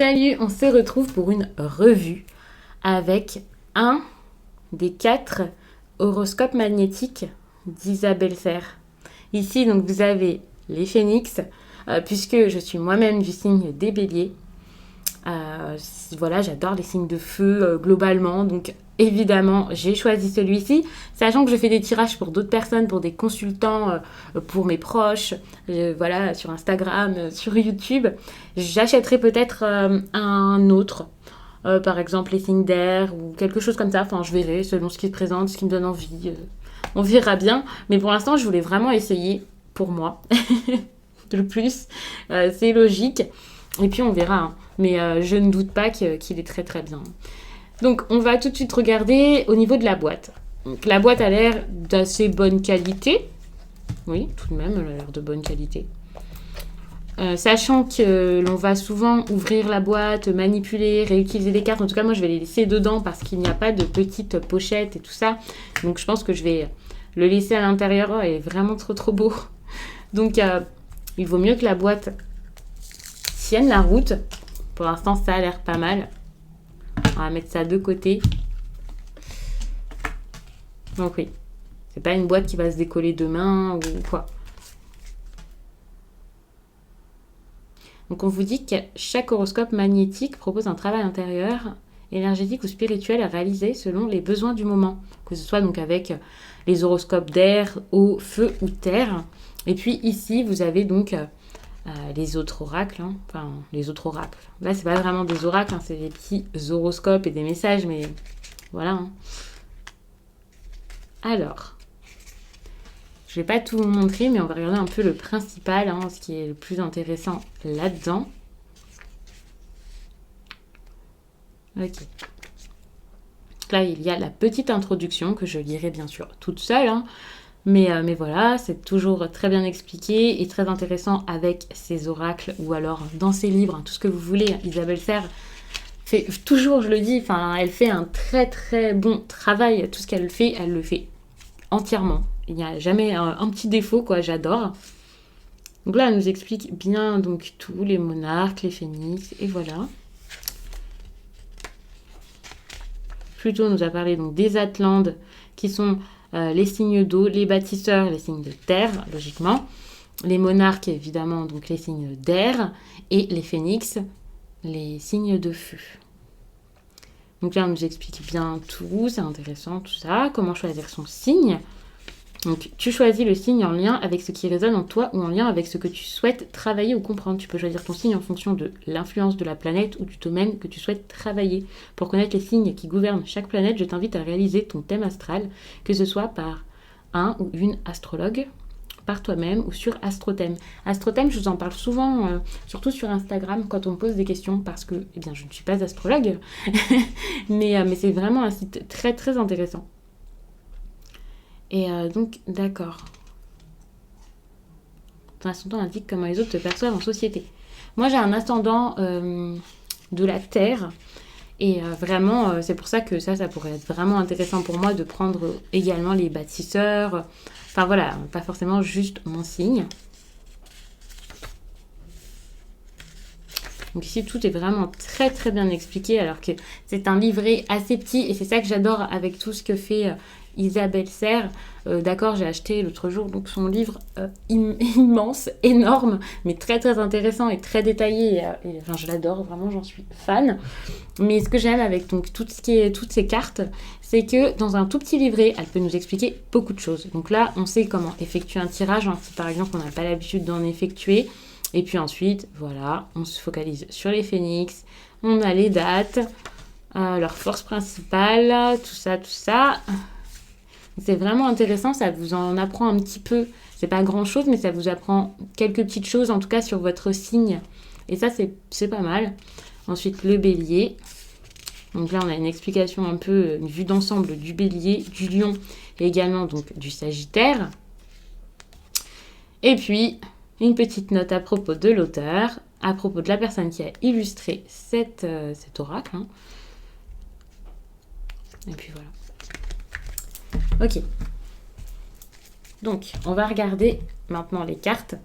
Salut, on se retrouve pour une revue avec un des 4 horoscopes magnétiques d'Isabelle Serre. Ici, donc, vous avez les phénix, puisque je suis moi-même du signe des béliers. Voilà, j'adore les signes de feu globalement, donc évidemment j'ai choisi celui-ci, sachant que je fais des tirages pour d'autres personnes, pour des consultants, pour mes proches, voilà, sur Instagram, sur YouTube. J'achèterai peut-être un autre, par exemple les signes d'air ou quelque chose comme ça, enfin je verrai selon ce qui se présente, ce qui me donne envie, on verra bien, mais pour l'instant je voulais vraiment essayer pour moi, le plus, c'est logique. Et puis on verra, hein. Mais je ne doute pas qu'il est très très bien. Donc on va tout de suite regarder au niveau de la boîte. Donc, la boîte a l'air d'assez bonne qualité. Oui, tout de même, elle a l'air de bonne qualité. Sachant que l'on va souvent ouvrir la boîte, manipuler, réutiliser les cartes. En tout cas, moi, je vais les laisser dedans parce qu'il n'y a pas de petite pochette et tout ça. Donc je pense que je vais le laisser à l'intérieur. Oh, il est vraiment trop trop beau. Donc il vaut mieux que la boîte tienne la route. Pour l'instant, ça a l'air pas mal. On va mettre ça de côté. Donc oui, c'est pas une boîte qui va se décoller demain ou quoi. Donc on vous dit que chaque horoscope magnétique propose un travail intérieur, énergétique ou spirituel à réaliser selon les besoins du moment. Que ce soit donc avec les horoscopes d'air, eau, feu ou terre. Et puis ici, vous avez donc les autres oracles, hein. Enfin les autres oracles. Là, c'est pas vraiment des oracles, hein, c'est des petits horoscopes et des messages, mais voilà. Hein. Alors, je vais pas tout vous montrer, mais on va regarder un peu le principal, hein, ce qui est le plus intéressant là-dedans. Ok. Là, il y a la petite introduction que je lirai bien sûr toute seule, hein. Mais voilà, c'est toujours très bien expliqué et très intéressant avec ses oracles ou alors dans ses livres, hein, tout ce que vous voulez. Isabelle Serre fait toujours, je le dis, elle fait un très très bon travail. Tout ce qu'elle fait, elle le fait entièrement. Il n'y a jamais un petit défaut, quoi. J'adore. Donc là, elle nous explique bien donc tous les monarques, les phénix, et voilà. Pluto nous a parlé donc des Atlantes qui sont les signes d'eau, les bâtisseurs, les signes de terre, logiquement. Les monarques, évidemment, donc les signes d'air. Et les phénix, les signes de feu. Donc là, on nous explique bien tout, c'est intéressant, tout ça. Comment choisir son signe. Donc, tu choisis le signe en lien avec ce qui résonne en toi ou en lien avec ce que tu souhaites travailler ou comprendre. Tu peux choisir ton signe en fonction de l'influence de la planète ou du domaine que tu souhaites travailler. Pour connaître les signes qui gouvernent chaque planète, je t'invite à réaliser ton thème astral, que ce soit par un ou une astrologue, par toi-même ou sur Astrothème. Astrothème, je vous en parle souvent, surtout sur Instagram, quand on me pose des questions, parce que je ne suis pas astrologue, mais c'est vraiment un site très très intéressant. Et donc, d'accord. Ton ascendant indique comment les autres te perçoivent en société. Moi, j'ai un ascendant de la Terre. Et vraiment, c'est pour ça que ça pourrait être vraiment intéressant pour moi de prendre également les bâtisseurs. Enfin voilà, pas forcément juste mon signe. Donc ici, tout est vraiment très très bien expliqué, alors que c'est un livret assez petit. Et c'est ça que j'adore avec tout ce que fait Isabelle Serre. D'accord, j'ai acheté l'autre jour donc son livre immense, énorme, mais très très intéressant et très détaillé. Enfin, je l'adore, vraiment, j'en suis fan. Mais ce que j'aime avec donc toutes ces cartes, c'est que dans un tout petit livret, elle peut nous expliquer beaucoup de choses. Donc là, on sait comment effectuer un tirage, hein, si par exemple on n'a pas l'habitude d'en effectuer. Et puis ensuite, voilà, on se focalise sur les phénix, on a les dates, leur force principale, tout ça. C'est vraiment intéressant, ça vous en apprend un petit peu. C'est pas grand-chose, mais ça vous apprend quelques petites choses, en tout cas sur votre signe. Et ça, c'est pas mal. Ensuite, le bélier. Donc là, on a une explication un peu, une vue d'ensemble du bélier, du lion et également donc du sagittaire. Et puis, une petite note à propos de l'auteur, à propos de la personne qui a illustré cet oracle. Hein. Et puis voilà. Ok. Donc, on va regarder maintenant les cartes.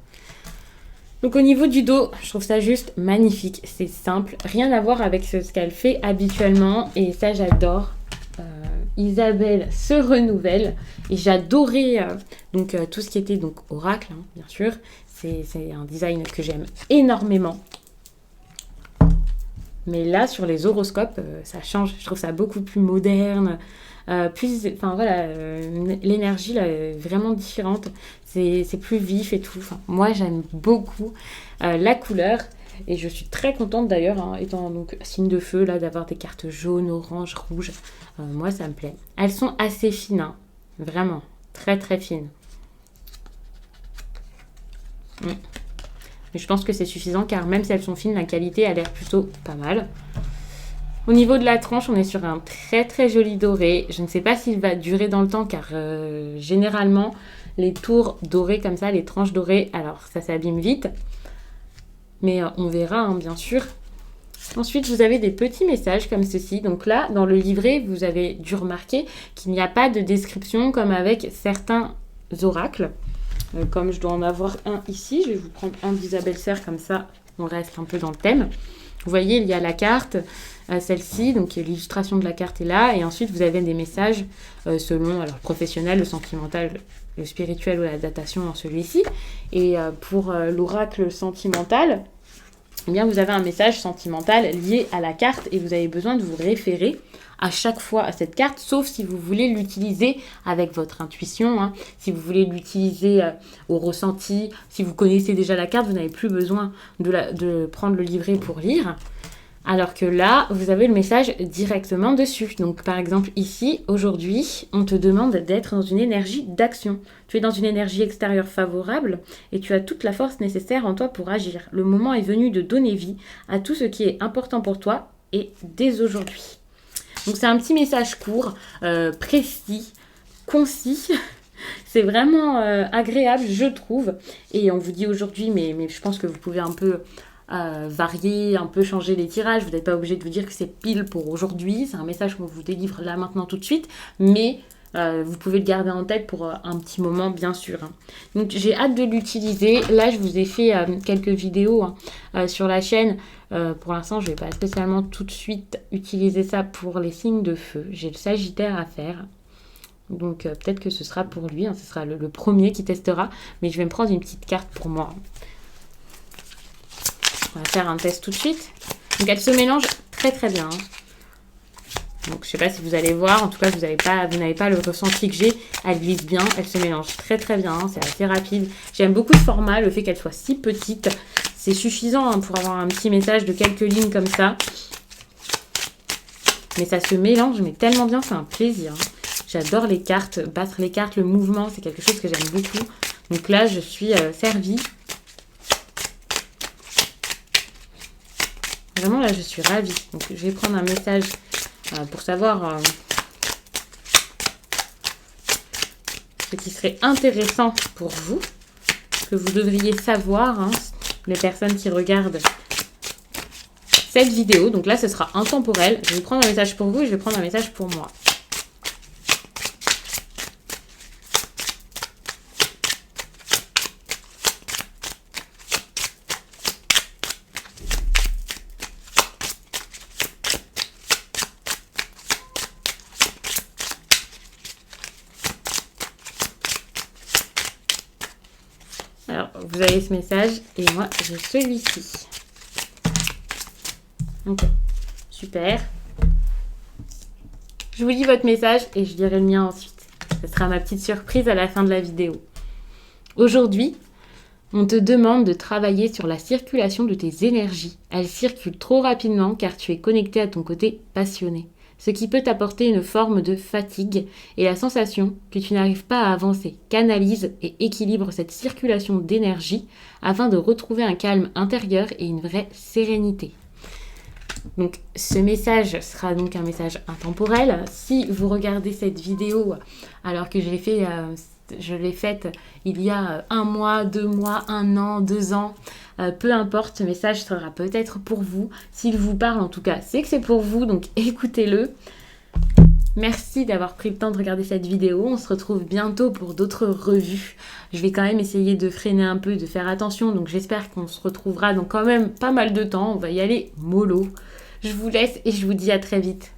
Donc au niveau du dos, je trouve ça juste magnifique. C'est simple, rien à voir avec ce qu'elle fait habituellement. Et ça, j'adore. Isabelle se renouvelle. Et j'adorais tout ce qui était donc oracle, hein, bien sûr. C'est un design que j'aime énormément. Mais là, sur les horoscopes, ça change. Je trouve ça beaucoup plus moderne. L'énergie là, est vraiment différente. C'est plus vif et tout. Enfin, moi, j'aime beaucoup la couleur. Et je suis très contente d'ailleurs, hein, étant donc signe de feu, là, d'avoir des cartes jaunes, orange, rouge. Moi, ça me plaît. Elles sont assez fines, hein, vraiment. Très, très fines. Mais je pense que c'est suffisant car même si elles sont fines, la qualité a l'air plutôt pas mal. Au niveau de la tranche, on est sur un très très joli doré. Je ne sais pas s'il va durer dans le temps car généralement les tours dorés comme ça, les tranches dorées, alors ça s'abîme vite. Mais on verra hein, bien sûr. Ensuite, vous avez des petits messages comme ceci. Donc là, dans le livret, vous avez dû remarquer qu'il n'y a pas de description comme avec certains oracles. Comme je dois en avoir un ici, je vais vous prendre un d'Isabelle Serre comme ça, on reste un peu dans le thème. Vous voyez, il y a la carte, celle-ci, donc l'illustration de la carte est là, et ensuite vous avez des messages selon le professionnel, le sentimental, le spirituel ou la datation dans celui-ci. Et pour l'oracle sentimental, eh bien, vous avez un message sentimental lié à la carte et vous avez besoin de vous référer à chaque fois à cette carte, sauf si vous voulez l'utiliser avec votre intuition, hein. Si vous voulez l'utiliser au ressenti, si vous connaissez déjà la carte, vous n'avez plus besoin de prendre le livret pour lire. Alors que là, vous avez le message directement dessus. Donc par exemple ici, aujourd'hui, on te demande d'être dans une énergie d'action. Tu es dans une énergie extérieure favorable et tu as toute la force nécessaire en toi pour agir. Le moment est venu de donner vie à tout ce qui est important pour toi et dès aujourd'hui. Donc c'est un petit message court, précis, concis. C'est vraiment agréable, je trouve. Et on vous dit aujourd'hui, mais je pense que vous pouvez un peu varier, un peu changer les tirages. Vous n'êtes pas obligé de vous dire que c'est pile pour aujourd'hui. C'est un message qu'on vous délivre là maintenant tout de suite. Mais vous pouvez le garder en tête pour un petit moment, bien sûr. Hein. Donc j'ai hâte de l'utiliser. Là, je vous ai fait quelques vidéos sur la chaîne. Pour l'instant, je ne vais pas spécialement tout de suite utiliser ça pour les signes de feu. J'ai le Sagittaire à faire. Donc peut-être que ce sera pour lui. Hein, ce sera le premier qui testera. Mais je vais me prendre une petite carte pour moi. On va faire un test tout de suite. Donc elle se mélange très très bien. Hein. Donc je ne sais pas si vous allez voir. En tout cas, vous n'avez pas le ressenti que j'ai. Elle glisse bien. Elle se mélange très très bien. Hein, c'est assez rapide. J'aime beaucoup ce format. Le fait qu'elle soit si petite. C'est suffisant hein, pour avoir un petit message de quelques lignes comme ça. Mais ça se mélange mais tellement bien. C'est un plaisir. Hein. J'adore les cartes. Battre les cartes, le mouvement. C'est quelque chose que j'aime beaucoup. Donc là, je suis servie. Vraiment, là, je suis ravie. Donc, je vais prendre un message pour savoir ce qui serait intéressant pour vous, que vous devriez savoir, hein, les personnes qui regardent cette vidéo. Donc là, ce sera intemporel. Je vais prendre un message pour vous et je vais prendre un message pour moi. Alors, vous avez ce message et moi, j'ai celui-ci. Ok, super. Je vous lis votre message et je lirai le mien ensuite. Ce sera ma petite surprise à la fin de la vidéo. Aujourd'hui, on te demande de travailler sur la circulation de tes énergies. Elles circulent trop rapidement car tu es connecté à ton côté passionné. Ce qui peut t'apporter une forme de fatigue et la sensation que tu n'arrives pas à avancer. Canalise et équilibre cette circulation d'énergie afin de retrouver un calme intérieur et une vraie sérénité. Donc ce message sera donc un message intemporel. Si vous regardez cette vidéo alors que je l'ai faite il y a 1 mois, 2 mois, 1 an, 2 ans, peu importe, ce message sera peut-être pour vous. S'il vous parle en tout cas, c'est que c'est pour vous, donc écoutez-le. Merci d'avoir pris le temps de regarder cette vidéo. On se retrouve bientôt pour d'autres revues. Je vais quand même essayer de freiner un peu, de faire attention. Donc j'espère qu'on se retrouvera dans quand même pas mal de temps. On va y aller mollo. Je vous laisse et je vous dis à très vite.